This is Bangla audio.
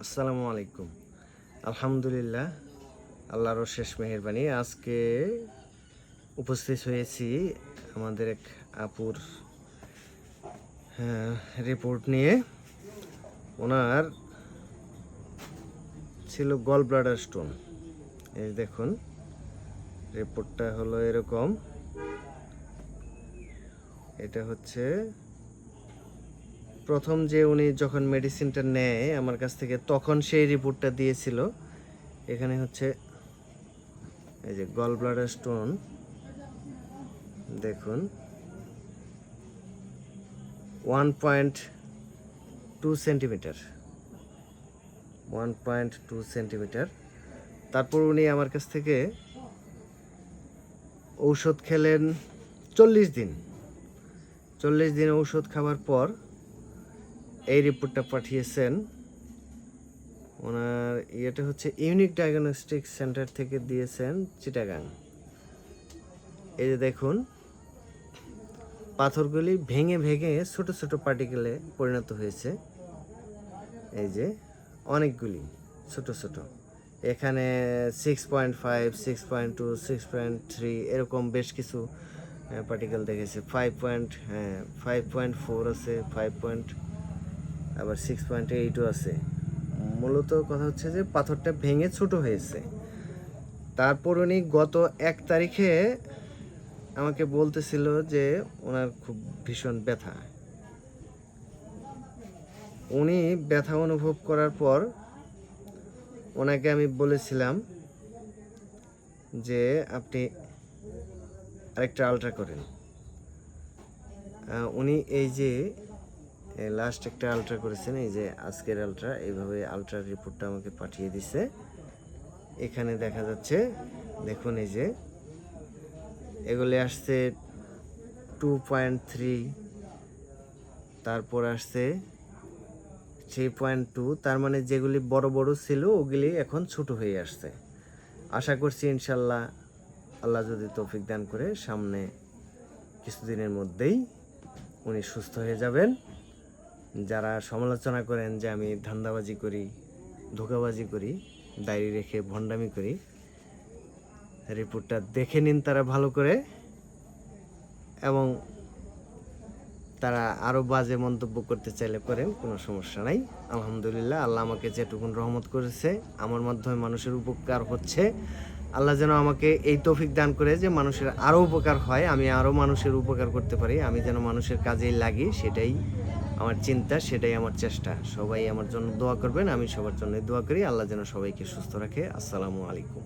আসসালামু আলাইকুম। আলহামদুলিল্লাহ, আল্লাহর শেষ মেহেরবানি। আজকে উপস্থিত হয়েছি আমাদের এক আপুর রিপোর্ট নিয়ে। ওনার ছিল গল ব্লাডার স্টোন। এই দেখুন, রিপোর্টটা হলো এরকম। এটা হচ্ছে প্রথম যে উনি যখন মেডিসিনটা নেয় আমার কাছ থেকে, তখন সেই রিপোর্টটা দিয়েছিল। এখানে হচ্ছে এই যে গল ব্লাডার স্টোন দেখুন, 1.2 সেন্টিমিটার, 1.2 সেন্টিমিটার। তারপর উনি আমার কাছ থেকে ঔষধ খেলেন 40 দিন। 40 দিন ঔষধ খাওয়ার পর এই রিপোর্টটা পাঠিয়েছেন। ওনার ইয়েটা হচ্ছে ইউনিক ডায়াগনস্টিক সেন্টার থেকে দিয়েছেন, চিটাগাং। এই যে দেখুন, পাথরগুলি ভেঙে ভেঙে ছোট ছোট পার্টিকেলে পরিণত হয়েছে। এই যে অনেকগুলি ছোট ছোট, এখানে 6.5, 6.2, 6.3 এরকম বেশ কিছু পার্টিকেল দেখেছে। 5.4 আছে, আবার 6.8ও আছে। মূলত কথা হচ্ছে যে পাথরটা ভেঙে ছোট হয়েছে। তারপর উনি গত 1 তারিখে আমাকে বলতেছিল যে ওনার খুব ভীষণ ব্যথা। উনি ব্যথা অনুভব করার পর ওনাকে আমি বলেছিলাম যে আপনি আরেকটা আলট্রা করেন। উনি এই যে লাস্ট একটা আলট্রা করেছেন, এই যে আজকের আলট্রা, এইভাবে আলট্রার রিপোর্টটা আমাকে পাঠিয়ে দিছে। এখানে দেখা যাচ্ছে, দেখুন এই যে এগুলি আসছে 2.3, তারপর আসছে 3.2। তার মানে যেগুলি বড় বড় ছিল ওগুলি এখন ছোট হয়ে আসছে। আশা করছি ইনশাল্লাহ, আল্লাহ যদি তৌফিক দান করে, সামনে কিছুদিনের মধ্যেই উনি সুস্থ হয়ে যাবেন। যারা সমালোচনা করেন যে আমি ধান্দাবাজি করি, ধোঁকাবাজি করি, ডায়েরি রেখে ভণ্ডামি করি, রিপোর্টটা দেখে নিন তারা ভালো করে, এবং তারা আরও বাজে মন্তব্য করতে চাইলে করেন, কোনো সমস্যা নাই। আলহামদুলিল্লাহ, আল্লাহ আমাকে যেটুকুন রহমত করেছে, আমার মাধ্যমে মানুষের উপকার হচ্ছে। আল্লাহ যেন আমাকে এই তৌফিক দান করে যে মানুষের আরও উপকার হয়, আমি আরও মানুষের উপকার করতে পারি, আমি যেন মানুষের কাজেই লাগি, সেটাই আমার চিন্তা, সেটাই আমার চেষ্টা। সবাই আমার জন্য দোয়া করবেন, আমি সবার জন্য দোয়া করি। আল্লাহ যেন সবাইকে সুস্থ রাখে। আসসালামু আলাইকুম।